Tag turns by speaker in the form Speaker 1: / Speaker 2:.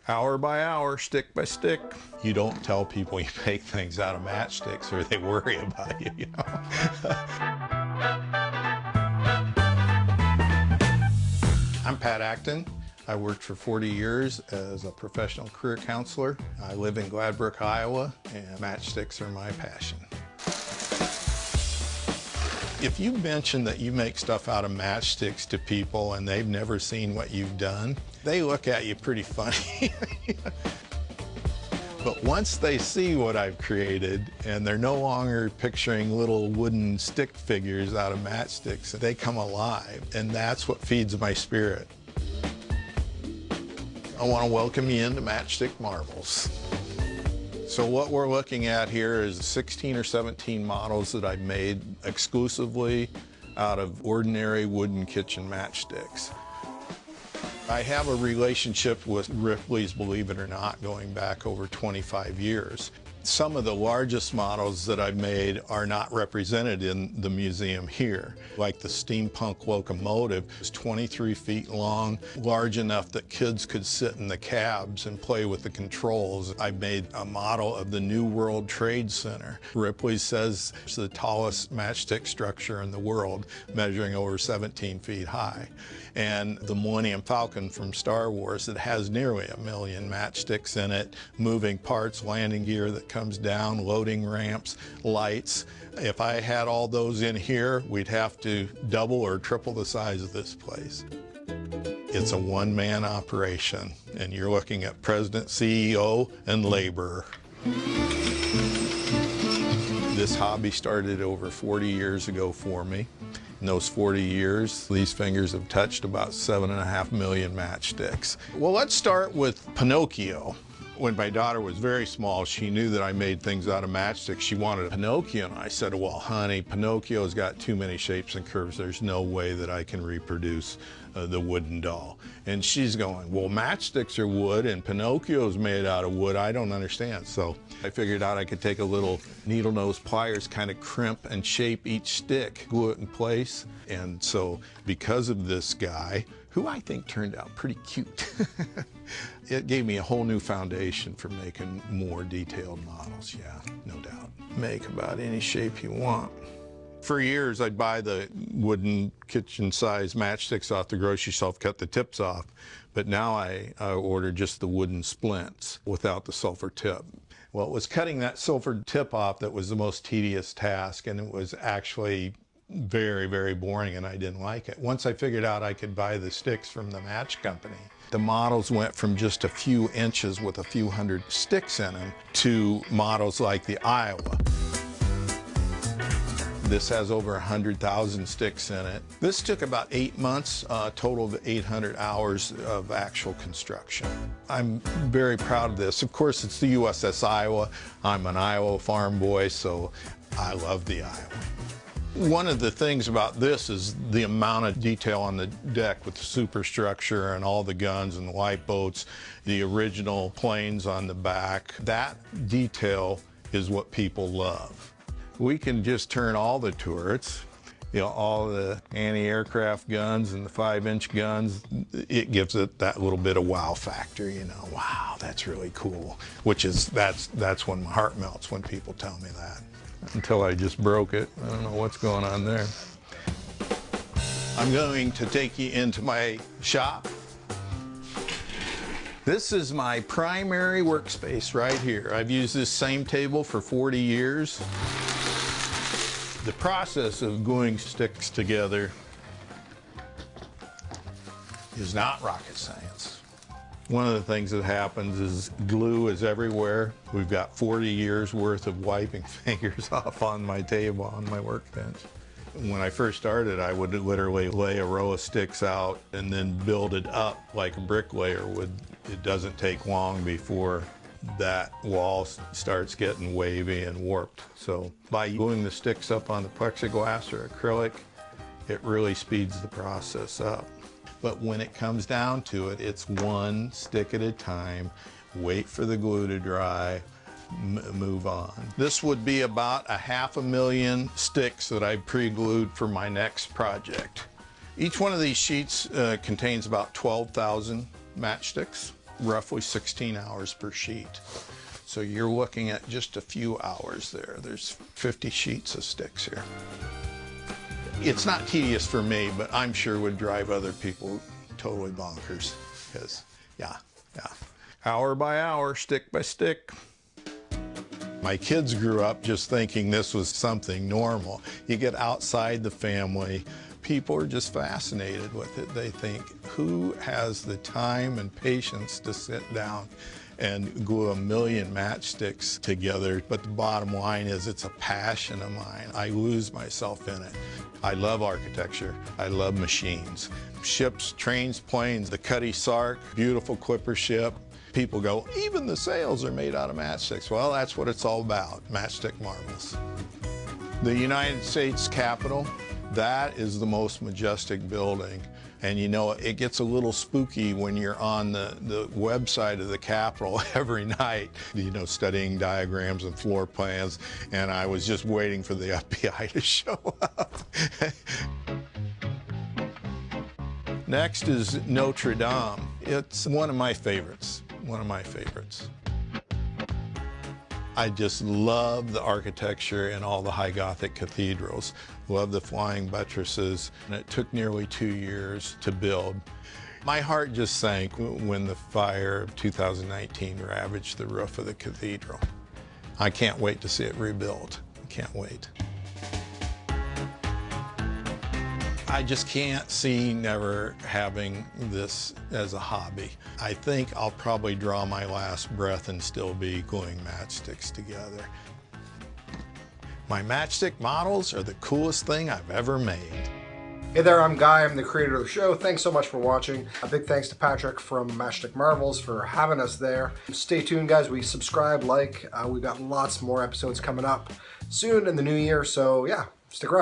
Speaker 1: Hour by hour, stick by stick. You don't tell people you make things out of matchsticks or they worry about you, you know. I'm Pat Acton. I worked for 40 years as a professional career counselor. I live in Gladbrook, Iowa, and matchsticks are my passion. If you mention that you make stuff out of matchsticks to people and they've never seen what you've done, they look at you pretty funny. But once they see what I've created and they're no longer picturing little wooden stick figures out of matchsticks, they come alive, and that's what feeds my spirit. I want to welcome you into Matchstick Marvels. So what we're looking at here is 16 or 17 models that I've made exclusively out of ordinary wooden kitchen matchsticks. I have a relationship with Ripley's, believe it or not, going back over 25 years. Some of the largest models that I've made are not represented in the museum here. Like the steampunk locomotive is 23 feet long, large enough that kids could sit in the cabs and play with the controls. I made a model of the New World Trade Center. Ripley says it's the tallest matchstick structure in the world, measuring over 17 feet high. And the Millenium Falcon from Star Wars that has nearly 1 million matchsticks in it, moving parts, landing gear that comes down, loading ramps, lights. If I had all those in here, we'd have to double or triple the size of this place. It's a one-man operation, and you're looking at president, CEO, and laborer. This hobby started over 40 years ago for me. In those 40 years, these fingers have touched about 7.5 million matchsticks. Well, let's start with Pinocchio. When my daughter was very small, she knew that I made things out of matchsticks. She wanted a Pinocchio, and I said, well, honey, Pinocchio's got too many shapes and curves. There's no way that I can reproduce the wooden doll. And she's going, well, matchsticks are wood, and Pinocchio's made out of wood. I don't understand. So I figured out I could take a little needle nose pliers, kind of crimp and shape each stick, glue it in place. And so because of this guy, who I think turned out pretty cute, it gave me a whole new foundation for making more detailed models. Yeah, no doubt. Make about any shape you want. For years, I'd buy the wooden kitchen-sized matchsticks off the grocery shelf, cut the tips off, but now I order just the wooden splints without the sulfur tip. Well, it was cutting that sulfur tip off that was the most tedious task, and it was actually very, very boring, and I didn't like it. Once I figured out I could buy the sticks from the match company, the models went from just a few inches with a few hundred sticks in them to models like the Iowa. This has over 100,000 sticks in it. This took about 8 months, a total of 800 hours of actual construction. I'm very proud of this. Of course, it's the USS Iowa. I'm an Iowa farm boy, so I love the Iowa. One of the things about this is the amount of detail on the deck with the superstructure and all the guns and the lifeboats, the original planes on the back. That detail is what people love. We can just turn all the turrets, you know, all the anti-aircraft guns and the 5-inch guns. It gives it that little bit of wow factor, you know. Wow, that's really cool. Which is, that's when my heart melts when people tell me that. Until I just broke it. I don't know what's going on there. I'm going to take you into my shop. This is my primary workspace right here. I've used this same table for 40 years. The process of gluing sticks together is not rocket science. One of the things that happens is glue is everywhere. We've got 40 years worth of wiping fingers off on my table, on my workbench. When I first started, I would literally lay a row of sticks out and then build it up like a bricklayer would. It doesn't take long before that wall starts getting wavy and warped. So by gluing the sticks up on the plexiglass or acrylic, it really speeds the process up. But when it comes down to it, it's one stick at a time, wait for the glue to dry, move on. This would be about 500,000 sticks that I've pre-glued for my next project. Each one of these sheets contains about 12,000 matchsticks. roughly 16 hours per sheet. So you're looking at just a few hours there. There's 50 sheets of sticks here. It's not tedious for me, but I'm sure would drive other people totally bonkers. Because, yeah. Hour by hour, stick by stick. My kids grew up just thinking this was something normal. You get outside the family, people are just fascinated with it. They think, who has the time and patience to sit down and glue 1 million matchsticks together? But the bottom line is it's a passion of mine. I lose myself in it. I love architecture. I love machines. Ships, trains, planes, the Cutty Sark, beautiful clipper ship. People go, even the sails are made out of matchsticks. Well, that's what it's all about, Matchstick Marvels. The United States Capitol, that is the most majestic building. And you know, it gets a little spooky when you're on the website of the Capitol every night, you know, studying diagrams and floor plans, and I was just waiting for the FBI to show up. Next is Notre Dame. It's one of my favorites, I just love the architecture in all the high Gothic cathedrals. Love the flying buttresses, and it took nearly 2 years to build. My heart just sank when the fire of 2019 ravaged the roof of the cathedral. I can't wait to see it rebuilt. I can't wait. I just can't see never having this as a hobby. I think I'll probably draw my last breath and still be gluing matchsticks together. My matchstick models are the coolest thing I've ever made.
Speaker 2: Hey there, I'm Guy. I'm the creator of the show. Thanks so much for watching. A big thanks to Patrick from Matchstick Marvels for having us there. Stay tuned, guys. We subscribe, like. We've got lots more episodes coming up soon in the new year, so yeah, stick around.